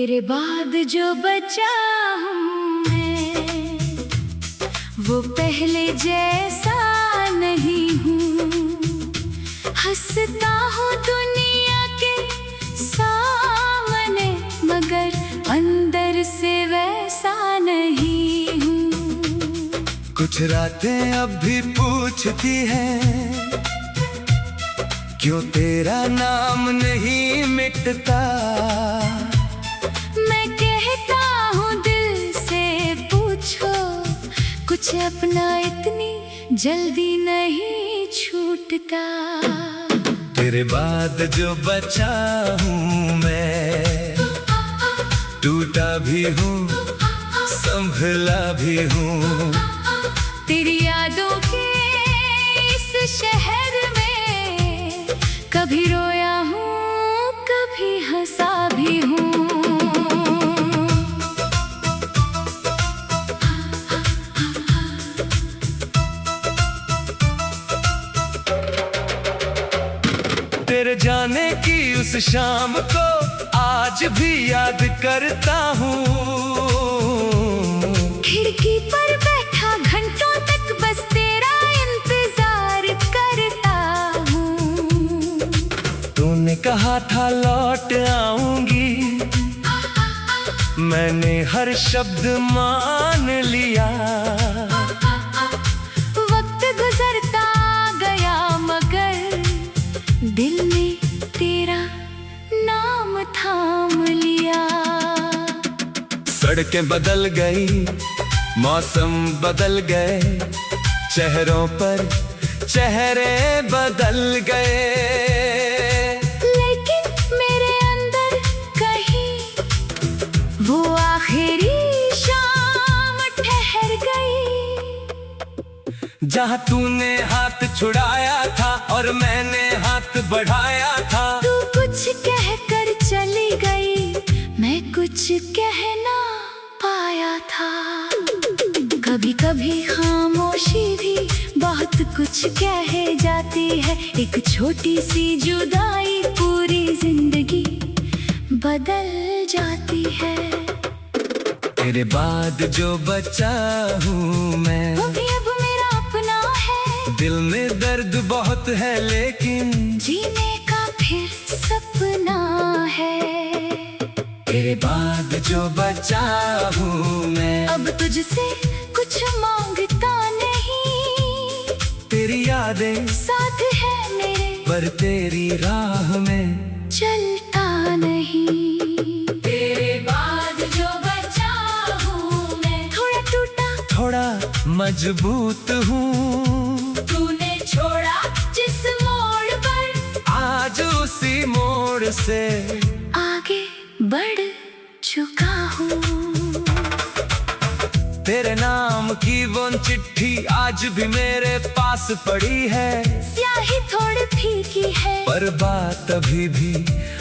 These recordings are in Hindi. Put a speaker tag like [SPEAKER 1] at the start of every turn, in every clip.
[SPEAKER 1] तेरे बाद जो बचा हूँ मैं, वो पहले जैसा नहीं हूँ। हंसता हूँ दुनिया के सामने, मगर अंदर से वैसा नहीं हूँ।
[SPEAKER 2] कुछ रातें अब भी पूछती हैं, क्यों तेरा नाम नहीं मिटता।
[SPEAKER 1] मैं कहता हूँ दिल से पूछो, कुछ अपना इतनी जल्दी नहीं छूटता।
[SPEAKER 2] तेरे बाद जो बचा हूँ मैं, टूटा भी हूँ संभला भी हूँ।
[SPEAKER 1] तेरी यादों के इस शहर में कभी रोया हूँ, कभी हंसा भी हूँ।
[SPEAKER 2] तेरे जाने की उस शाम को आज भी याद करता हूँ।
[SPEAKER 1] खिड़की पर बैठा घंटों तक बस तेरा इंतजार करता हूँ।
[SPEAKER 2] तूने कहा था लौट आऊंगी, मैंने हर शब्द मान लिया।
[SPEAKER 1] वक्त गुजरता गया मगर दिल ने तेरा नाम थाम लिया।
[SPEAKER 2] सड़कें बदल गई, मौसम बदल गए, चेहरों पर चेहरे बदल गए।
[SPEAKER 1] लेकिन मेरे अंदर कहीं वो आखिरी शाम ठहर गई,
[SPEAKER 2] जहाँ तूने हाथ छुड़ाया था और मैंने हाथ बढ़ाया था।
[SPEAKER 1] तू कुछ कह कर चली गई, मैं कुछ कहना पाया था। कभी कभी खामोशी भी बहुत कुछ कह जाती है। एक छोटी सी जुदाई पूरी जिंदगी बदल जाती है।
[SPEAKER 2] तेरे बाद जो बचा हूँ मैं,
[SPEAKER 1] वो भी अब मेरा अपना है।
[SPEAKER 2] दिल में दर्द बहुत है लेकिन
[SPEAKER 1] जीने का फिर सपना है।
[SPEAKER 2] तेरे बाद जो बचा हूँ मैं,
[SPEAKER 1] अब तुझसे कुछ मांगता नहीं।
[SPEAKER 2] तेरी यादें
[SPEAKER 1] साथ है मेरे
[SPEAKER 2] पर तेरी राह में
[SPEAKER 1] चलता नहीं। तेरे बाद जो बचा हूँ मैं, थोड़ा टूटा
[SPEAKER 2] थोड़ा मजबूत हूँ।
[SPEAKER 1] तूने छोड़ा जिस मोड़ पर,
[SPEAKER 2] आज उसी मोड़ से
[SPEAKER 1] आगे बढ़ चुका हूँ।
[SPEAKER 2] तेरे नाम की वो चिट्ठी आज भी मेरे पास पड़ी है।
[SPEAKER 1] स्याही थोड़ी फीकी है,
[SPEAKER 2] पर बात अभी भी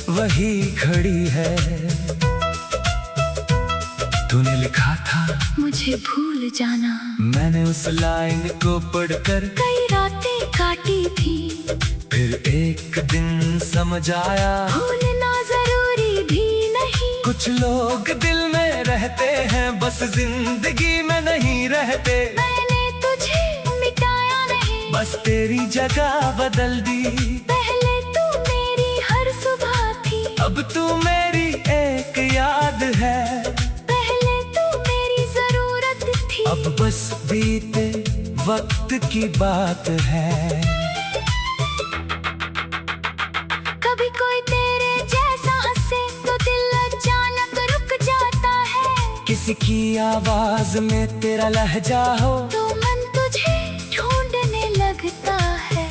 [SPEAKER 2] वही खड़ी है। तूने लिखा था
[SPEAKER 1] मुझे भूल जाना,
[SPEAKER 2] मैंने उस लाइन को पढ़कर
[SPEAKER 1] कई रातें काटी थी।
[SPEAKER 2] फिर एक दिन समझ आया,
[SPEAKER 1] भूलना जरूरी भी नहीं।
[SPEAKER 2] कुछ लोग दिल में रहते हैं, बस जिंदगी में नहीं रहते।
[SPEAKER 1] मैंने तुझे मिटाया नहीं,
[SPEAKER 2] बस तेरी जगह बदल दी।
[SPEAKER 1] पहले तू मेरी हर सुबह थी,
[SPEAKER 2] अब तू मेरी एक याद है।
[SPEAKER 1] पहले तू मेरी जरूरत थी,
[SPEAKER 2] अब बस बीते वक्त की बात है।
[SPEAKER 1] कभी कोई तेरे जैसा हंसे तो दिल अचानक रुक जाता है।
[SPEAKER 2] किसी की आवाज में तेरा लहजा हो
[SPEAKER 1] तो मन तुझे ढूंढने लगता है।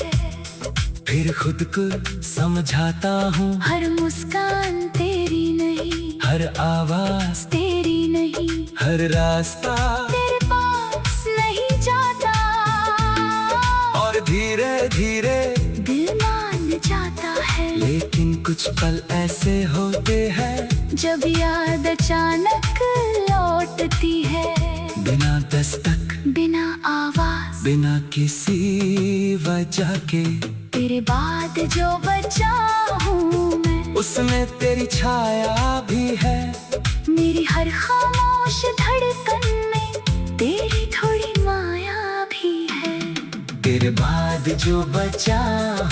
[SPEAKER 2] फिर खुद को समझाता हूँ,
[SPEAKER 1] हर मुस्कान तेरी नहीं,
[SPEAKER 2] हर आवाज
[SPEAKER 1] तेरी नहीं,
[SPEAKER 2] हर रास्ता
[SPEAKER 1] तेरे पास नहीं जाता।
[SPEAKER 2] और धीरे धीरे
[SPEAKER 1] दिल मान जाता है,
[SPEAKER 2] लेकिन कुछ पल ऐसे होते हैं
[SPEAKER 1] जब याद अचानक लौटती है।
[SPEAKER 2] बिना दस्तक,
[SPEAKER 1] बिना आवाज,
[SPEAKER 2] बिना किसी वजह के।
[SPEAKER 1] तेरे बाद जो बचा हूँ मैं,
[SPEAKER 2] उसमें तेरी छाया भी है,
[SPEAKER 1] मेरी हर खामोश धड़कन में तेरी थोड़ी माया भी है।
[SPEAKER 2] तेरे बाद जो बचा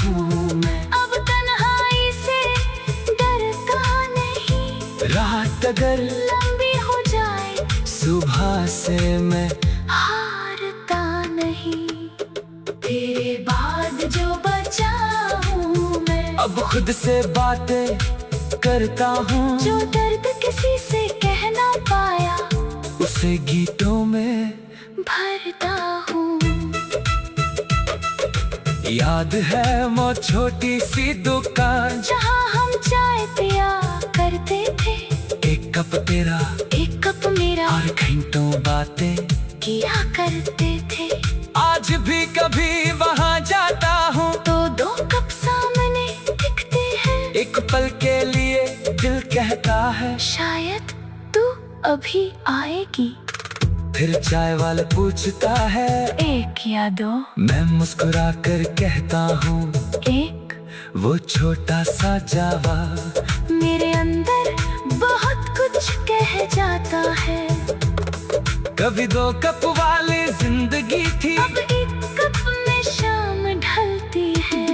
[SPEAKER 2] हूँ मैं,
[SPEAKER 1] अब तन्हाई से डरता नहीं।
[SPEAKER 2] रात अगर
[SPEAKER 1] लंबी हो जाए
[SPEAKER 2] सुबह से मैं
[SPEAKER 1] हारता नहीं। तेरे बाद जो बचा हूँ मैं,
[SPEAKER 2] अब खुद से बातें करता हूँ।
[SPEAKER 1] जो दर्द किसी से कह ना पाया
[SPEAKER 2] उसे गीतों में
[SPEAKER 1] भरता हूँ।
[SPEAKER 2] याद है वो छोटी सी दुकान,
[SPEAKER 1] जहाँ हम चाय पिया करते थे।
[SPEAKER 2] एक कप तेरा
[SPEAKER 1] एक कप मेरा
[SPEAKER 2] और घंटों बातें
[SPEAKER 1] किया करते थे।
[SPEAKER 2] आज भी कभी वहाँ जाता हूँ
[SPEAKER 1] तो दो कप सामने दिखते हैं।
[SPEAKER 2] एक पल के लिए दिल कहता है
[SPEAKER 1] शायद तू अभी आएगी।
[SPEAKER 2] फिर चाय वाला पूछता है
[SPEAKER 1] एक या दो,
[SPEAKER 2] मैं मुस्कुरा कर कहता हूँ
[SPEAKER 1] एक।
[SPEAKER 2] वो छोटा सा जवाब
[SPEAKER 1] मेरे अंदर बहुत कुछ कह जाता है।
[SPEAKER 2] कभी दो कप वाली जिंदगी थी,
[SPEAKER 1] अब एक कप में शाम ढलती है।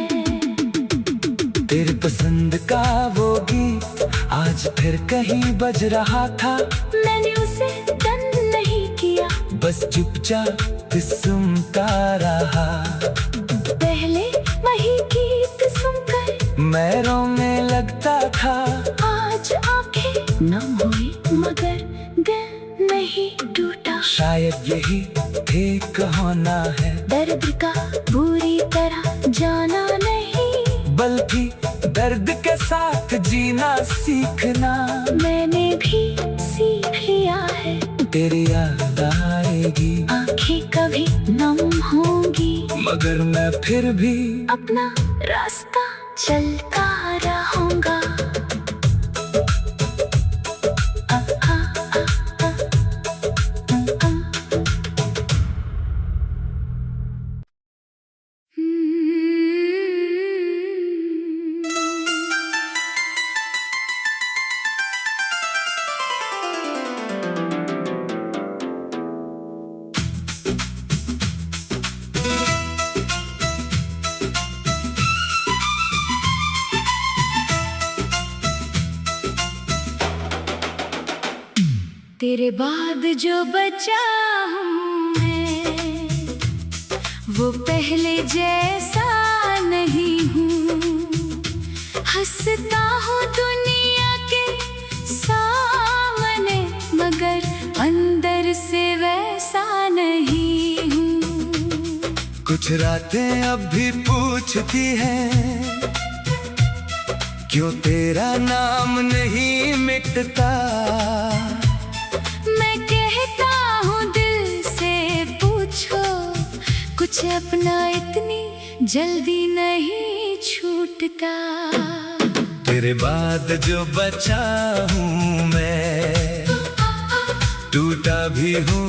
[SPEAKER 2] तेरे पसंद का वो गीत आज फिर कहीं बज रहा था।
[SPEAKER 1] मैंने उसे बंद नहीं किया,
[SPEAKER 2] बस चुपचाप सुनता रहा।
[SPEAKER 1] पहले वही गीत सुनकर
[SPEAKER 2] मैं रोने लगता था।
[SPEAKER 1] आज आंखें नम हुई मगर दिल नहीं टूटा।
[SPEAKER 2] शायद यही ठीक होना है,
[SPEAKER 1] दर्द का बुरी तरह जाना नहीं,
[SPEAKER 2] बल्कि दर्द के साथ जीना सीखना।
[SPEAKER 1] मैंने भी सीख लिया है।
[SPEAKER 2] तेरी याद आएगी,
[SPEAKER 1] आंखें कभी नम होंगी,
[SPEAKER 2] मगर मैं फिर भी
[SPEAKER 1] अपना रास्ता चलता रहूंगा। तेरे बाद जो बचा हूँ मैं, वो पहले जैसा नहीं हूँ। हंसता हूँ दुनिया के सामने, मगर अंदर से वैसा नहीं हूँ।
[SPEAKER 2] कुछ रातें अब भी पूछती हैं, क्यों तेरा नाम नहीं मिटता।
[SPEAKER 1] मैं कहता हूँ दिल से पूछो, कुछ अपना इतनी जल्दी नहीं छूटता।
[SPEAKER 2] तेरे बाद जो बचा हूँ मैं, टूटा भी हूँ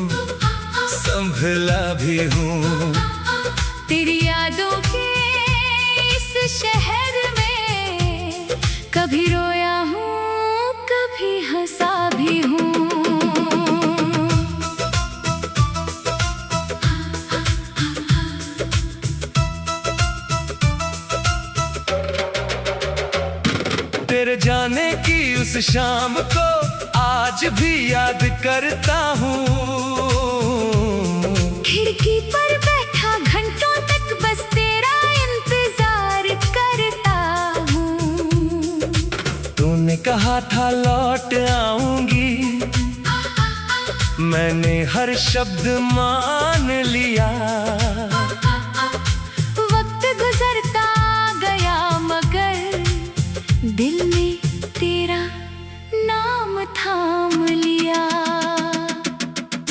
[SPEAKER 2] संभला भी हूँ।
[SPEAKER 1] तेरी यादों के इस शहर में कभी रोया हूँ, कभी हंसा भी हूँ।
[SPEAKER 2] तेरे जाने की उस शाम को आज भी याद करता हूँ।
[SPEAKER 1] खिड़की पर बैठा घंटों तक बस तेरा इंतजार करता हूँ।
[SPEAKER 2] तूने कहा था लौट आऊंगी, मैंने हर शब्द मान लिया।
[SPEAKER 1] वक्त गुजरता गया मगर दिल ने तेरा नाम थाम लिया।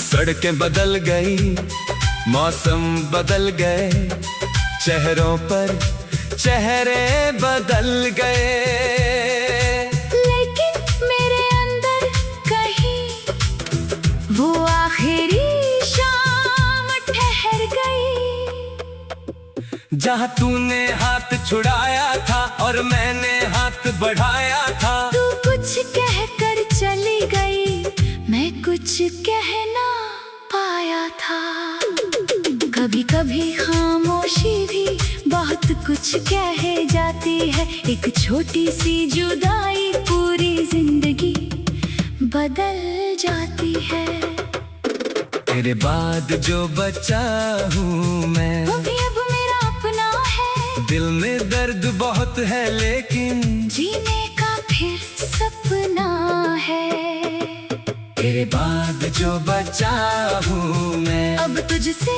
[SPEAKER 2] सड़कें बदल गई, मौसम बदल गए, चेहरों पर चेहरे बदल गए।
[SPEAKER 1] लेकिन मेरे अंदर कहीं वो आखिरी शाम ठहर गई,
[SPEAKER 2] जहाँ तूने हाथ छुड़ाया था और मैंने हाथ बढ़ाया था।
[SPEAKER 1] तू कुछ कह कर चली गई, मैं कुछ कह ना पाया था। कभी कभी खामोशी भी बहुत कुछ कह जाती है। एक छोटी सी जुदाई पूरी जिंदगी बदल जाती है।
[SPEAKER 2] तेरे बाद जो बचा हूँ मैं,
[SPEAKER 1] वो भी अब मेरा अपना है।
[SPEAKER 2] दिल में दर्द बहुत है लेकिन
[SPEAKER 1] जीने का फिर सपना है।
[SPEAKER 2] तेरे बाद जो बचा हूँ मैं,
[SPEAKER 1] अब तुझसे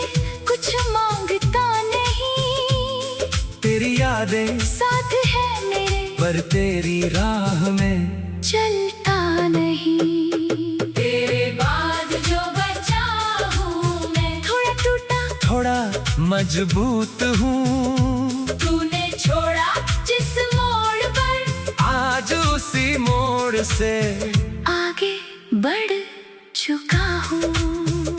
[SPEAKER 1] कुछ मांगता नहीं।
[SPEAKER 2] तेरी यादें
[SPEAKER 1] साथ है मेरे
[SPEAKER 2] पर तेरी राह में
[SPEAKER 1] चलता नहीं। तेरे बाद जो बचा हूँ मैं, थोड़ा टूटा
[SPEAKER 2] थोड़ा मजबूत हूँ।
[SPEAKER 1] तूने छोड़ा जिस मोड़ पर,
[SPEAKER 2] आज उसी मोड़ से
[SPEAKER 1] आगे बढ़ चुका हूँ।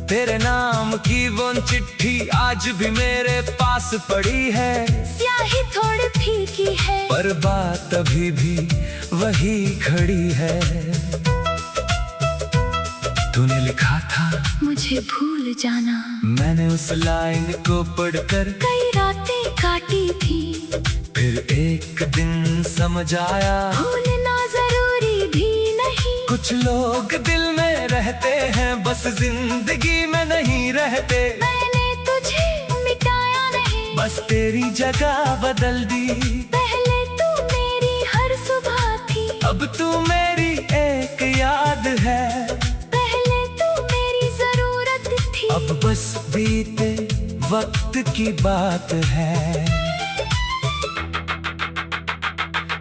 [SPEAKER 2] तेरे नाम की वो चिट्ठी आज भी मेरे पास पड़ी है।
[SPEAKER 1] स्याही थोड़ी फीकी है,
[SPEAKER 2] पर बात अभी भी वही खड़ी है। तूने लिखा था
[SPEAKER 1] मुझे भूल जाना,
[SPEAKER 2] मैंने उस लाइन को पढ़कर
[SPEAKER 1] कई रातें काटी थी।
[SPEAKER 2] फिर एक दिन समझ आया,
[SPEAKER 1] भूलना जरूरी भी नहीं।
[SPEAKER 2] कुछ लोग दिल में रहते हैं, बस जिंदगी में नहीं रहते।
[SPEAKER 1] मैंने तुझे मिटाया नहीं,
[SPEAKER 2] बस तेरी जगह बदल दी।
[SPEAKER 1] पहले तू मेरी हर सुबह थी,
[SPEAKER 2] अब तू मेरी एक याद है।
[SPEAKER 1] पहले तू मेरी जरूरत थी,
[SPEAKER 2] अब बस बीते वक्त की बात है।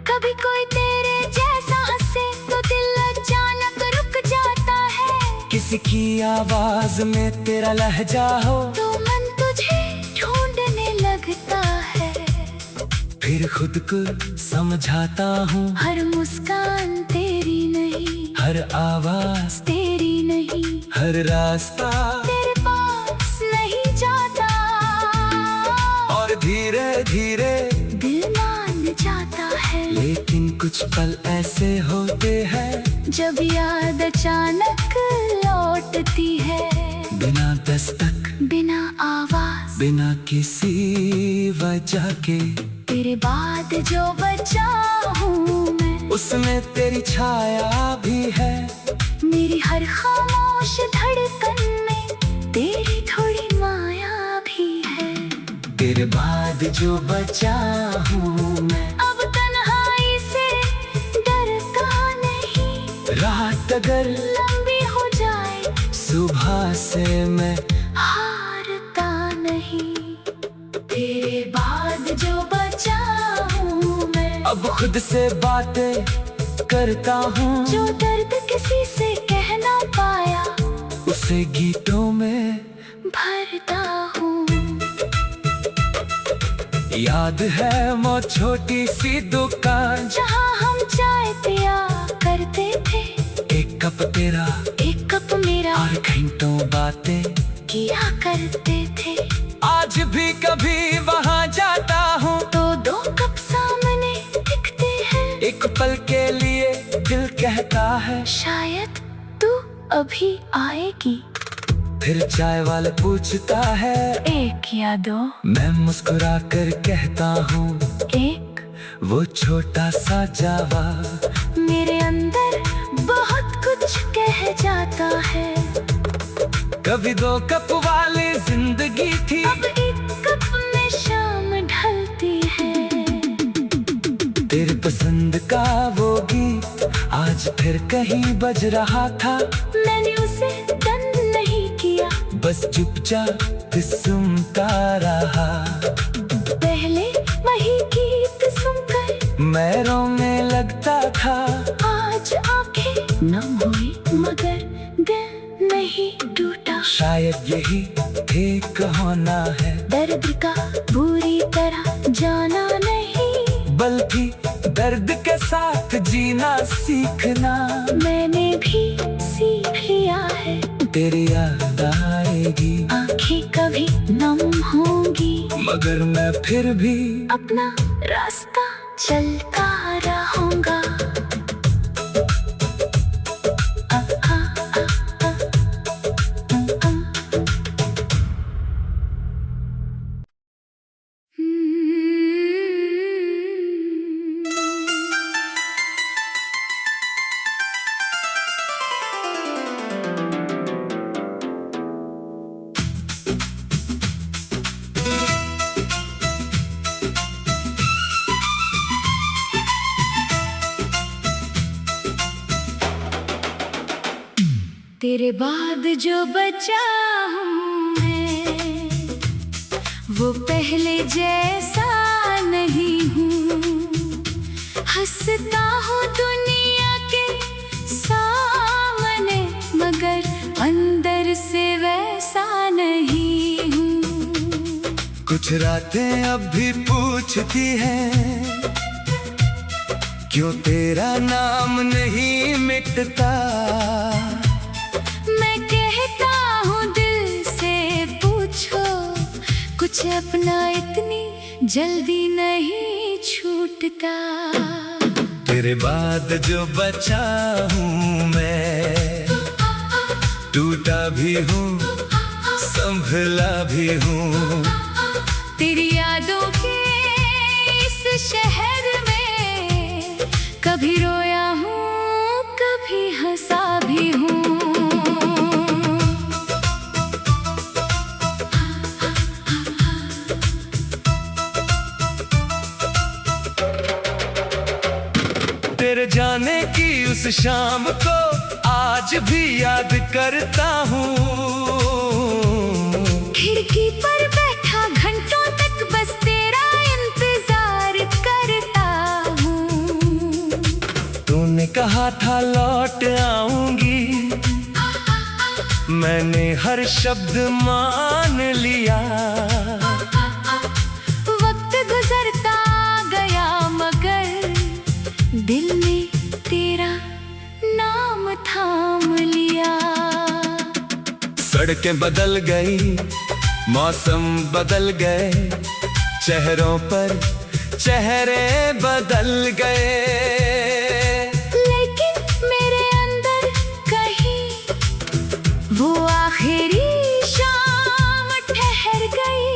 [SPEAKER 1] कभी कोई तेरे जैसा हंसे तो दिल अचानक रुक जाता है।
[SPEAKER 2] किसी की आवाज में तेरा लहजा हो
[SPEAKER 1] तो मन तुझे ढूंढने लगता है।
[SPEAKER 2] फिर खुद को समझाता हूँ,
[SPEAKER 1] हर मुस्कान तेरी नहीं,
[SPEAKER 2] हर आवाज
[SPEAKER 1] तेरी नहीं,
[SPEAKER 2] हर रास्ता
[SPEAKER 1] तेरे पास नहीं जाता।
[SPEAKER 2] और धीरे धीरे
[SPEAKER 1] दिल मान जाता है,
[SPEAKER 2] लेकिन कुछ पल ऐसे होते हैं
[SPEAKER 1] जब याद अचानक लौटती है।
[SPEAKER 2] बिना दस्तक,
[SPEAKER 1] बिना आवाज,
[SPEAKER 2] बिना किसी वजह के।
[SPEAKER 1] तेरे बाद जो बचा हूँ मैं,
[SPEAKER 2] उसमें तेरी छाया भी है।
[SPEAKER 1] मेरी हर खामोश धड़कन में तेरी थोड़ी माया भी है।
[SPEAKER 2] तेरे बाद जो बचा हूँ मैं,
[SPEAKER 1] अब तन्हाई से डरता नहीं।
[SPEAKER 2] रात अगर
[SPEAKER 1] लंबी हो जाए,
[SPEAKER 2] सुबह से मैं
[SPEAKER 1] हारता नहीं। तेरे बाद जो बचा हूँ मैं,
[SPEAKER 2] अब खुद से बातें करता हूँ।
[SPEAKER 1] जो दर्द किसी से कह ना पाया,
[SPEAKER 2] उसे गीतों में
[SPEAKER 1] भरता हूँ।
[SPEAKER 2] याद है वो छोटी सी दुकान,
[SPEAKER 1] जहाँ हम चाय पिया करते थे।
[SPEAKER 2] एक कप तेरा,
[SPEAKER 1] एक कप मेरा,
[SPEAKER 2] और घंटों बातें
[SPEAKER 1] किया करते थे।
[SPEAKER 2] आज भी कभी वहाँ जाता हूँ
[SPEAKER 1] तो दो कप सामने दिखते हैं।
[SPEAKER 2] एक पल के लिए दिल कहता है
[SPEAKER 1] शायद तू अभी आएगी।
[SPEAKER 2] फिर चाय वाला पूछता है
[SPEAKER 1] एक या दो,
[SPEAKER 2] मैं मुस्कुरा कर कहता हूँ
[SPEAKER 1] एक।
[SPEAKER 2] वो छोटा सा जावा
[SPEAKER 1] मेरे अंदर बहुत कुछ कह जाता है।
[SPEAKER 2] कभी दो कप वाली जिंदगी थी,
[SPEAKER 1] अब एक कप में शाम ढलती है।
[SPEAKER 2] तेरे पसंद का वो गीत आज फिर कहीं बज रहा था।
[SPEAKER 1] मैंने उसे बंद नहीं किया,
[SPEAKER 2] बस चुपचाप सुनता रहा।
[SPEAKER 1] पहले वही गीत सुनकर
[SPEAKER 2] मैं रोने लगता था।
[SPEAKER 1] आज आंखें नम हुई मगर दिल नहीं टूटा।
[SPEAKER 2] शायद यही ठीक होना है,
[SPEAKER 1] दर्द का बुरी तरह जाना नहीं,
[SPEAKER 2] बल्कि दर्द के साथ जीना सीखना।
[SPEAKER 1] मैंने भी सीख लिया है।
[SPEAKER 2] तेरी याद आएगी,
[SPEAKER 1] आंखें कभी नम होंगी,
[SPEAKER 2] मगर मैं फिर भी
[SPEAKER 1] अपना रास्ता चलता रहूंगा। तेरे बाद जो बचा हूँ मैं, वो पहले जैसा नहीं हूँ। हंसता हूँ दुनिया के सामने, मगर अंदर से वैसा नहीं हूँ।
[SPEAKER 2] कुछ रातें अब भी पूछती हैं, क्यों तेरा नाम नहीं मिटता।
[SPEAKER 1] मैं कहता हूँ दिल से पूछो, कुछ अपना इतनी जल्दी नहीं छूटता।
[SPEAKER 2] तेरे बाद जो बचा हूँ मैं, टूटा भी हूँ संभला भी हूँ।
[SPEAKER 1] तेरी यादों के इस शहर में कभी रोया हूँ, कभी हंसा भी हूँ।
[SPEAKER 2] तेरे जाने की उस शाम को आज भी याद करता हूँ।
[SPEAKER 1] खिड़की पर बैठा घंटों तक बस तेरा इंतजार करता हूँ।
[SPEAKER 2] तूने कहा था लौट आऊंगी, मैंने हर शब्द मान लिया।
[SPEAKER 1] वक्त गुजरता गया मगर दिल ने तेरा नाम थाम लिया।
[SPEAKER 2] सड़कें बदल गई, मौसम बदल गए, चेहरों पर चेहरे बदल गए।
[SPEAKER 1] लेकिन मेरे अंदर कहीं वो आखिरी शाम ठहर गई,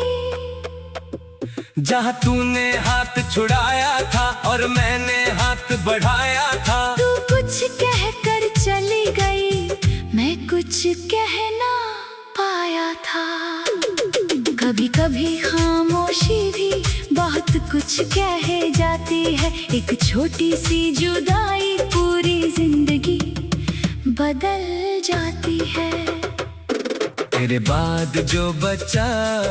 [SPEAKER 2] जहाँ तूने हाथ छुड़ाया था और मैंने हाथ बढ़ाया था।
[SPEAKER 1] तू कुछ कह कर चली गई, मैं कुछ कहना पाया था। कभी कभी खामोशी भी बहुत कुछ कह जाती है। एक छोटी सी जुदाई पूरी जिंदगी बदल जाती है।
[SPEAKER 2] तेरे बाद जो बचा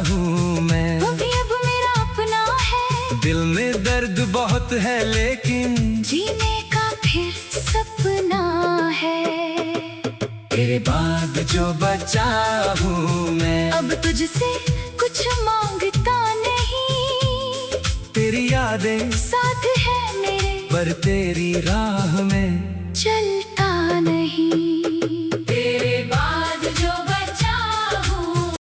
[SPEAKER 2] हूँ मैं,
[SPEAKER 1] वो भी अब मेरा अपना है।
[SPEAKER 2] दिल में दर्द बहुत है लेकिन
[SPEAKER 1] जीने का फिर सपना है।
[SPEAKER 2] तेरे बाद जो बचा हूँ मैं,
[SPEAKER 1] अब तुझसे कुछ मांगता नहीं।
[SPEAKER 2] तेरी यादें
[SPEAKER 1] साथ है मेरे
[SPEAKER 2] पर तेरी राह में
[SPEAKER 1] चल